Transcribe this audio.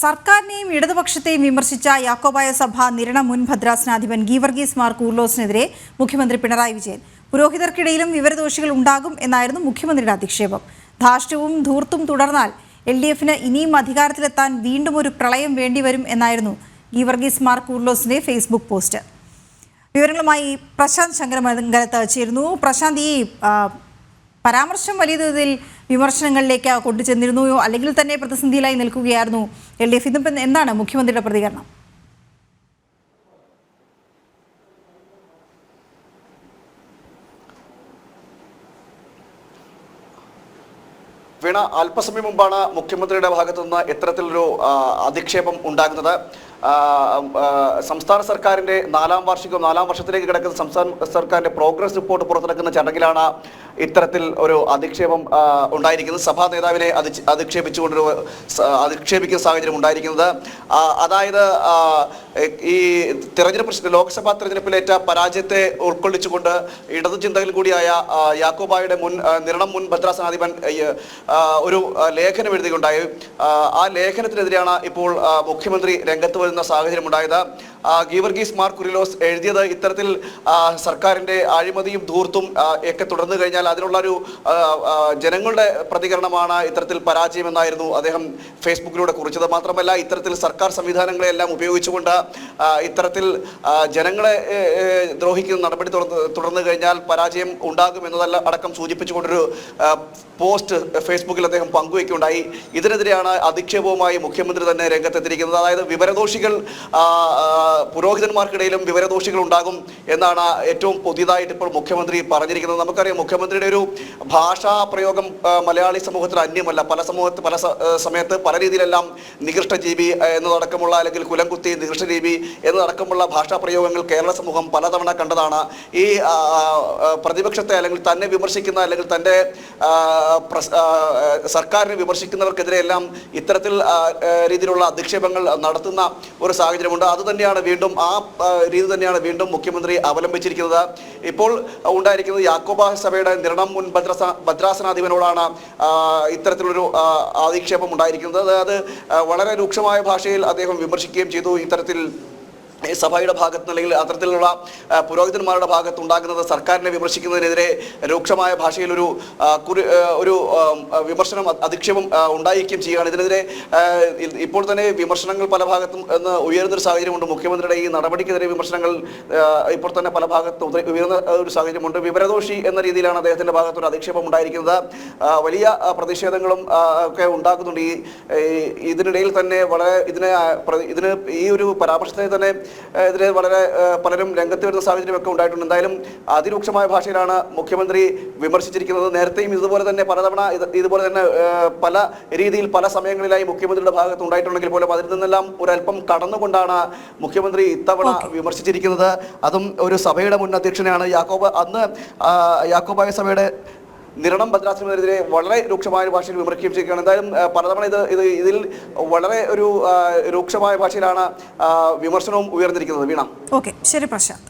സർക്കാരിനെയും ഇടതുപക്ഷത്തെയും വിമർശിച്ച യാക്കോബായ സഭ നിരണം മുൻ ഭദ്രാസനാധിപൻ ഗീവർഗീസ് മാർ കൂർലോസിനെതിരെ മുഖ്യമന്ത്രി പിണറായി വിജയൻ. പുരോഹിതർക്കിടയിലും വിവരദോഷികൾ ഉണ്ടാകും എന്നായിരുന്നു മുഖ്യമന്ത്രിയുടെ അധിക്ഷേപം. ധാർഷ്ട്യവും ധൂർത്തും തുടർന്നാൽ LDFന് ഇനിയും അധികാരത്തിലെത്താൻ വീണ്ടും ഒരു പ്രളയം വേണ്ടിവരും എന്നായിരുന്നു ഗീവർഗീസ് മാർ കൂർലോസിന്റെ ഫേസ്ബുക്ക് പോസ്റ്റ്. വിവരങ്ങളുമായി പ്രശാന്ത് ശങ്കരമംഗലത്ത് ചേരുന്നു. പ്രശാന്ത്, ഈ പരാമർശം വലിയ തോതിൽ വിമർശനങ്ങളിലേക്ക് കൊണ്ടുചെന്നിരുന്നു, അല്ലെങ്കിൽ തന്നെ പ്രതിസന്ധിയിലായി നിൽക്കുകയായിരുന്നു LDF. ഇതിപ്പോൾ എന്താണ് മുഖ്യമന്ത്രിയുടെ പ്രതികരണം? വീണ, അല്പസമയം മുമ്പാണ് മുഖ്യമന്ത്രിയുടെ ഭാഗത്തു നിന്ന് ഇത്തരത്തിലൊരു അധിക്ഷേപം ഉണ്ടാകുന്നത്. സംസ്ഥാന സർക്കാരിൻ്റെ നാലാം വർഷത്തിലേക്ക് കിടക്കുന്ന സംസ്ഥാന സർക്കാരിൻ്റെ പ്രോഗ്രസ് റിപ്പോർട്ട് പുറത്തിറക്കുന്ന ചടങ്ങിലാണ് ഇത്തരത്തിൽ ഒരു അധിക്ഷേപം ഉണ്ടായിരിക്കുന്നത്. സഭാ നേതാവിനെ അധിക്ഷേപിക്കുന്ന സാഹചര്യം ഉണ്ടായിരിക്കുന്നത്. അതായത് ഈ ലോക്സഭാ തെരഞ്ഞെടുപ്പിലേറ്റ പരാജയത്തെ ഉൾക്കൊള്ളിച്ചുകൊണ്ട് ഇടതു ചിന്തകൻ കൂടിയായ യാക്കോബായുടെ നിരണം മുൻ ഭദ്രാസനാധിപൻ ഒരു ലേഖനം എഴുതുകയുണ്ടായി. ആ ലേഖനത്തിനെതിരെയാണ് ഇപ്പോൾ മുഖ്യമന്ത്രി രംഗത്ത് വരുന്ന സാഹചര്യം ഉണ്ടായത്. ഗീവർഗീസ് മാർ കൂർലോസ് എഴുതിയത് ഇത്തരത്തിൽ സർക്കാരിൻ്റെ അഴിമതിയും ധൂർത്തും ഒക്കെ തുടർന്നു കഴിഞ്ഞാൽ അതിനുള്ളൊരു ജനങ്ങളുടെ പ്രതികരണമാണ് ഇത്തരത്തിൽ പരാജയമെന്നായിരുന്നു അദ്ദേഹം ഫേസ്ബുക്കിലൂടെ കുറിച്ചത്. മാത്രമല്ല, ഇത്തരത്തിൽ സർക്കാർ സംവിധാനങ്ങളെല്ലാം ഉപയോഗിച്ചുകൊണ്ട് ഇത്തരത്തിൽ ജനങ്ങളെ ദ്രോഹിക്കുന്ന നടപടി തുടർന്നു കഴിഞ്ഞാൽ പരാജയം ഉണ്ടാകും എന്നതല്ല അടക്കം സൂചിപ്പിച്ചുകൊണ്ടൊരു പോസ്റ്റ് ഫേസ്ബുക്കിൽ അദ്ദേഹം പങ്കുവയ്ക്കുകയുണ്ടായി. ഇതിനെതിരെയാണ് അധിക്ഷേപവുമായി മുഖ്യമന്ത്രി തന്നെ രംഗത്തെത്തിയിരിക്കുന്നത്. അതായത് വിവരദോഷികൾ, പുരോഹിതന്മാർക്കിടയിലും വിവരദോഷികൾ ഉണ്ടാകും എന്നാണ് ഏറ്റവും പുതിയതായിട്ട് ഇപ്പോൾ മുഖ്യമന്ത്രി പറഞ്ഞിരിക്കുന്നത്. നമുക്കറിയാം, മുഖ്യമന്ത്രിയുടെ ഒരു ഭാഷാ പ്രയോഗം മലയാളി സമൂഹത്തിന് അന്യമല്ല. പല സമയത്ത് പല രീതിയിലെല്ലാം നികൃഷ്ടജീവി എന്നതടക്കമുള്ള, അല്ലെങ്കിൽ കുലംകുത്തി നികൃഷ്ടജീവി എന്നതടക്കമുള്ള ഭാഷാ പ്രയോഗങ്ങൾ കേരള സമൂഹം പലതവണ കണ്ടതാണ്. ഈ പ്രതിപക്ഷത്തെ അല്ലെങ്കിൽ തന്നെ വിമർശിക്കുന്ന, അല്ലെങ്കിൽ തൻ്റെ സർക്കാരിനെ വിമർശിക്കുന്നവർക്കെതിരെയെല്ലാം ഇത്തരത്തിൽ രീതിയിലുള്ള അധിക്ഷേപങ്ങൾ നടത്തുന്ന ഒരു സാഹചര്യമുണ്ട്. അതുതന്നെയാണ് വീണ്ടും ആ രീതി തന്നെയാണ് വീണ്ടും മുഖ്യമന്ത്രി അവലംബിച്ചിരിക്കുന്നത്. ഇപ്പോൾ ഉണ്ടായിരിക്കുന്നത് യാക്കോബായ സഭയുടെ നിരണം മുൻ ഭദ്രാസനാധിപനോടാണ് ഇത്തരത്തിലൊരു അധിക്ഷേപം ഉണ്ടായിരിക്കുന്നത്. അത് വളരെ രൂക്ഷമായ ഭാഷയിൽ അദ്ദേഹം വിമർശിക്കുകയും ചെയ്തു. ഇത്തരത്തിൽ സഭയുടെ ഭാഗത്ത് അല്ലെങ്കിൽ അത്തരത്തിലുള്ള പുരോഹിതന്മാരുടെ ഭാഗത്ത് ഉണ്ടാകുന്നത് സർക്കാരിനെ വിമർശിക്കുന്നതിനെതിരെ രൂക്ഷമായ ഭാഷയിൽ ഒരു വിമർശനം, അധിക്ഷേപം ഉണ്ടായിരിക്കുകയും ചെയ്യുകയാണ്. ഇതിനെതിരെ ഇപ്പോൾ തന്നെ വിമർശനങ്ങൾ പല ഭാഗത്തും ഉയരുന്നൊരു സാഹചര്യമുണ്ട്. മുഖ്യമന്ത്രിയുടെ ഈ നടപടിക്കെതിരെ വിമർശനങ്ങൾ ഇപ്പോൾ തന്നെ പല ഭാഗത്തും ഉയർന്ന ഒരു സാഹചര്യമുണ്ട്. വിവരദോഷി എന്ന രീതിയിലാണ് അദ്ദേഹത്തിൻ്റെ ഭാഗത്തൊരു അധിക്ഷേപം ഉണ്ടായിരിക്കുന്നത്. വലിയ പ്രതിഷേധങ്ങളും ഒക്കെ ഉണ്ടാക്കുന്നുണ്ട്. ഇതിനിടയിൽ തന്നെ ഇതിന് ഈ ഒരു പരാമർശത്തെ തന്നെ ഇതിനെ വളരെ പലരും രംഗത്ത് വരുന്ന സാഹചര്യമൊക്കെ ഉണ്ടായിട്ടുണ്ട്. എന്തായാലും അതിരൂക്ഷമായ ഭാഷയിലാണ് മുഖ്യമന്ത്രി വിമർശിച്ചിരിക്കുന്നത്. നേരത്തെയും ഇതുപോലെ തന്നെ പലതവണ ഇതുപോലെ തന്നെ പല രീതിയിൽ പല സമയങ്ങളിലായി മുഖ്യമന്ത്രിയുടെ ഭാഗത്ത് ഉണ്ടായിട്ടുണ്ടെങ്കിൽ പോലും അതിൽ നിന്നെല്ലാം ഒരല്പം കടന്നുകൊണ്ടാണ് മുഖ്യമന്ത്രി ഇത്തവണ വിമർശിച്ചിരിക്കുന്നത്. അതും ഒരു സഭയുടെ മുൻ അധ്യക്ഷനെയാണ്. യാക്കോബായ സഭയുടെ നിരണം ഭദ്രാസനത്തിനെതിരെ വളരെ രൂക്ഷമായ ഭാഷയിൽ വിമർശിക്കുകയും ചെയ്യുകയാണ്. എന്തായാലും പലതവണ ഇതിൽ വളരെ ഒരു രൂക്ഷമായ ഭാഷയിലാണ് വിമർശനവും ഉയർന്നിരിക്കുന്നത്. വീണ, ഓക്കെ, ശരി പ്രശാന്ത്.